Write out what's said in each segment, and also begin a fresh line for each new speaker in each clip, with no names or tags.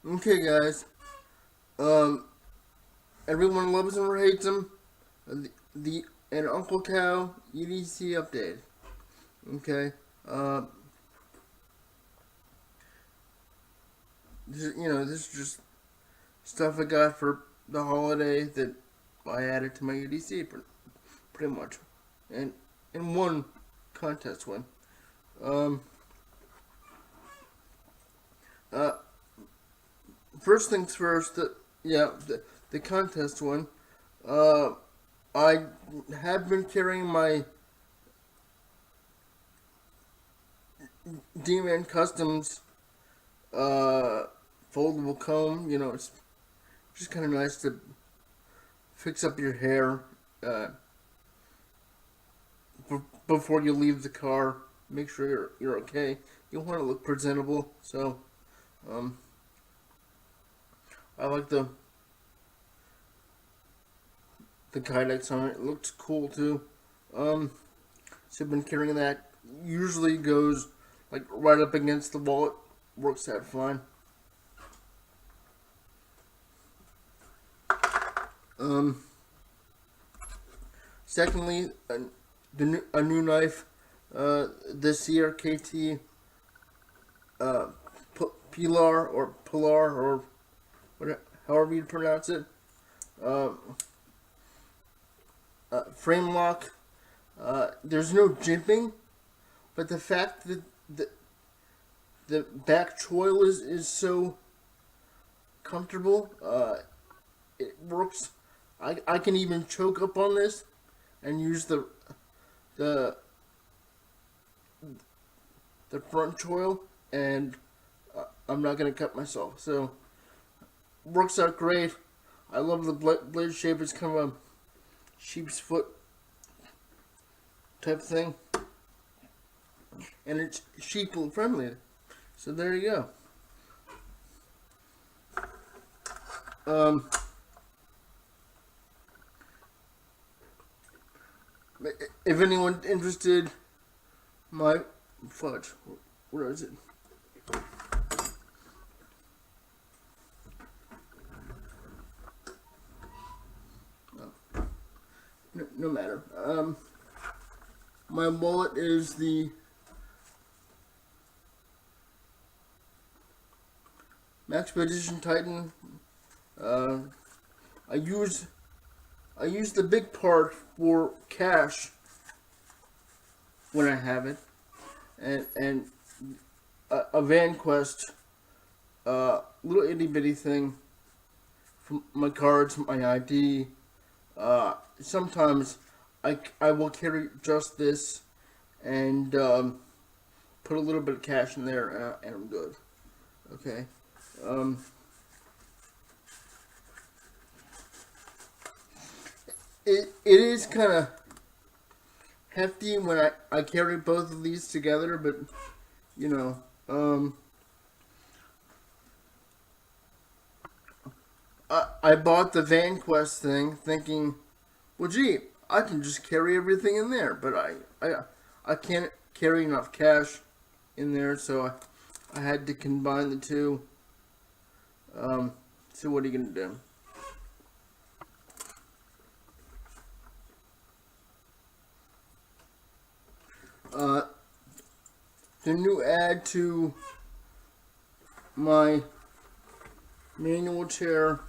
Okay, guys. Um, Everyone loves him or hates him. The an Uncle Cow EDC update. Okay. Uh, this is just stuff I got for the holiday that I added to my EDC pretty much, and in one contest win. Um, uh, First things first. The contest one. Uh, I have been carrying my D-Man Customs uh, foldable comb. It's just kind of nice to fix up your hair uh, before you leave the car. Make sure you're okay. You want to look presentable, so um, I like the Kydex on it. It looks cool too. Um, so I've been carrying that. Usually goes like right up against the wallet. Works out fine. Um, Secondly, a new knife, the CRKT uh, Pilar or Pilar or whatever, however you pronounce it. Uh, Frame lock. There's no jimping, but the fact that the back choil is so comfortable, it works. I can even choke up on this and use the the front choil, and I'm not gonna cut myself. So works out great. I love the blade shape. It's kind of a sheep's foot type thing, and it's sheep friendly. So there you go. If anyone interested, my fudge. Where is it? No matter. My wallet is the Maxpedition Titan. Uh, I use the big part for cash when I have it, and a VanQuest, little itty bitty thing for my cards, my ID. Sometimes I will carry just this and put a little bit of cash in there, and I'm good. Okay. Um, it is kind of hefty when I carry both of these together, but you know, I bought the VanQuest thing thinking, well, gee, I can just carry everything in there, but I can't carry enough cash in there, so I had to combine the two. So what are you gonna do? Uh, the new add to my manual chair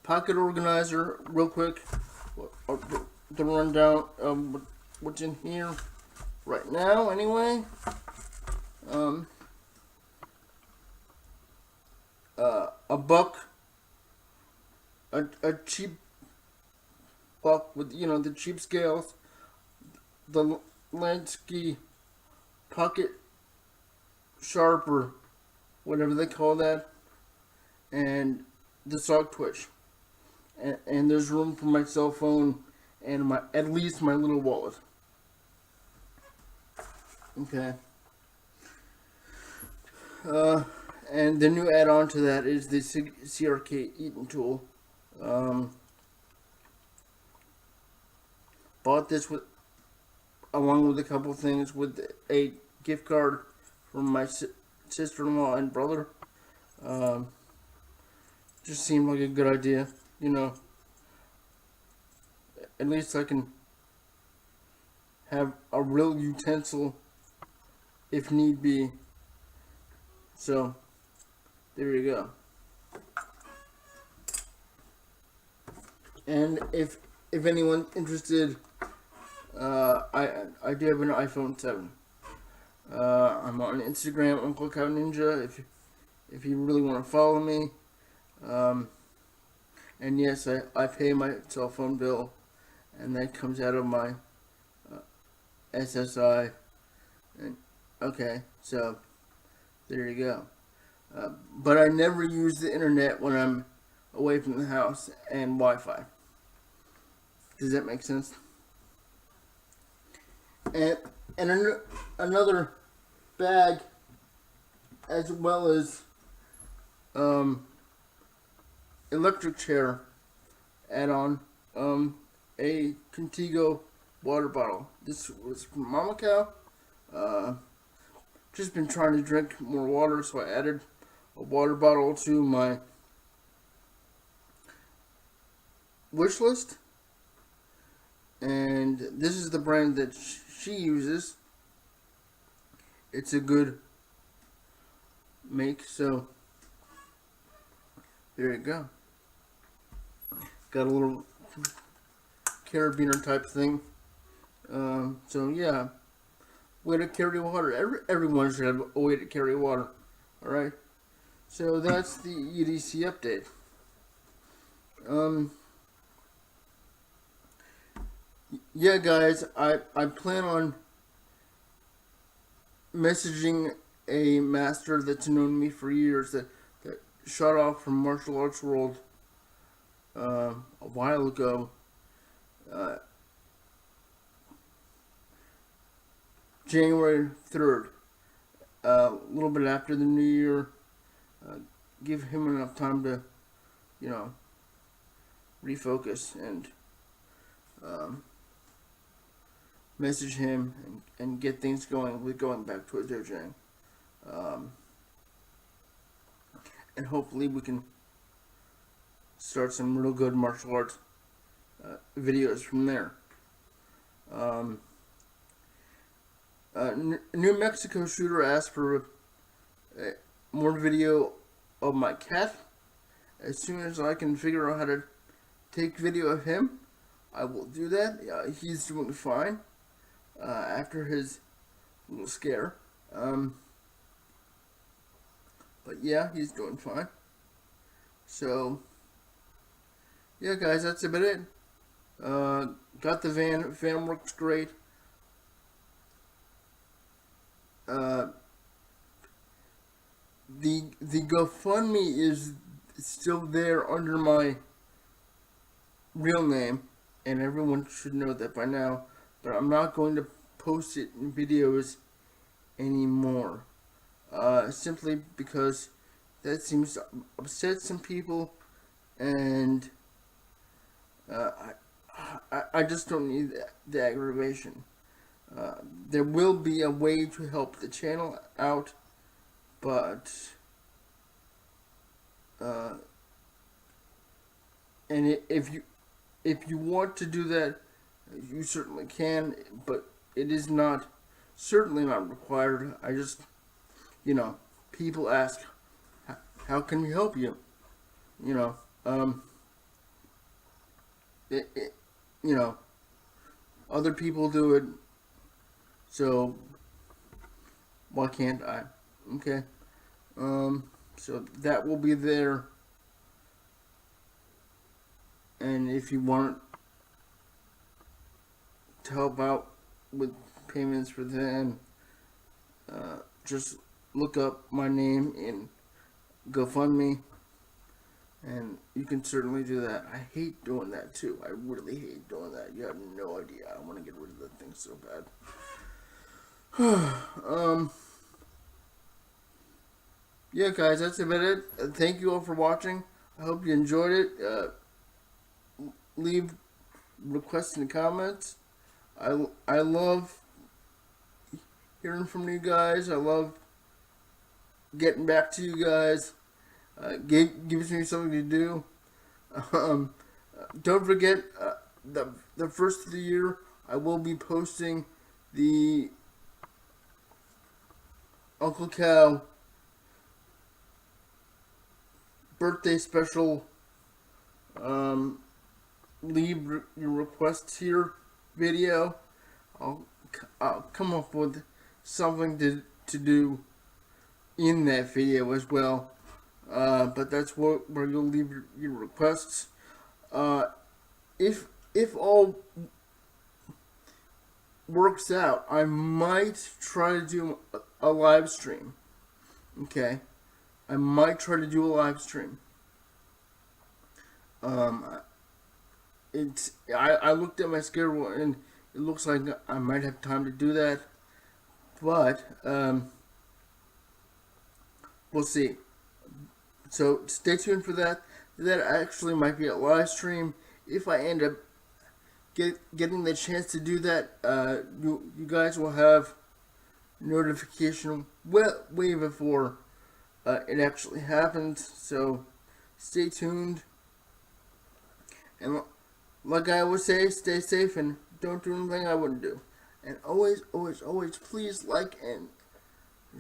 pocket organizer, real quick. The rundown of what's in here right now, anyway. A buck, a cheap buck with the cheap scales, the Lansky pocket sharper, whatever they call that, and the sock twitch, and there's room for my cell phone and at least my little wallet. Okay. And the new add-on to that is the CRK Eaton tool. Bought this along with a couple things with a gift card from my sister-in-law and brother. Um, just seemed like a good idea. You know, at least I can have a real utensil if need be. So there you go. And if anyone's interested, I do have an iPhone 7. I'm on Instagram, unclecow ninja. If you really want to follow me, and yes, I pay my cell phone bill, and that comes out of my SSI. And okay, so there you go. But I never use the internet when I'm away from the house and Wi-Fi. Does that make sense? And another bag, as well as electric chair add-on, a Contigo water bottle. This was from Mama Cow. Just been trying to drink more water, so I added a water bottle to my wish list. And this is the brand that she uses. It's a good make, so there you go. Got a little carabiner type thing. So yeah, way to carry water. Everyone should have a way to carry water. All right. So that's the EDC update. Yeah, guys, I plan on messaging a master that's known me for years that shot off from martial arts world a while ago. January 3rd, a little bit after the new year. Give him enough time to, refocus and message him and get things going with going back to a dojo. And hopefully we can start some real good martial arts videos from there. New Mexico shooter asked for more video of my cat. As soon as I can figure out how to take video of him, I will do that. He's doing fine after his little scare. But yeah, he's doing fine. So, yeah, guys, that's about it. Got the van. Van works great. The GoFundMe is still there under my real name, and everyone should know that by now. But I'm not going to post it in videos anymore. Simply because that seems to upset some people, and I just don't need the aggravation. There will be a way to help the channel out, but and if you want to do that, you certainly can, but it is certainly not required. I just, people ask, how can we help you? Other people do it, so why can't I? Okay. So that will be there. And if you want to help out with payments for them, just look up my name in GoFundMe, and you can certainly do that. I hate doing that too. I really hate doing that. You have no idea. I want to get rid of that thing so bad. Yeah, guys, that's about it. Thank you all for watching. I hope you enjoyed it. Leave requests in the comments. I love hearing from you guys. I love getting back to you guys. Gives me something to do. Um, don't forget, the first of the year, I will be posting the Uncle Cow birthday special. Um, Leave your requests here video. I'll, I'll come up with something to do in that video as well. But that's where you'll leave your requests. Uh, if all works out, I might try to do a live stream. Okay, I might try to do a live stream. Um, I looked at my schedule and it looks like I might have time to do that, but we'll see. So stay tuned for that. That actually might be a live stream. If I end up getting the chance to do that, you guys will have notification way before it actually happens. So stay tuned. And like I always say, stay safe and don't do anything I wouldn't do. And always, always, always, please like and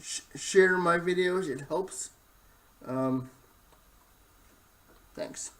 share my videos. It helps. Thanks.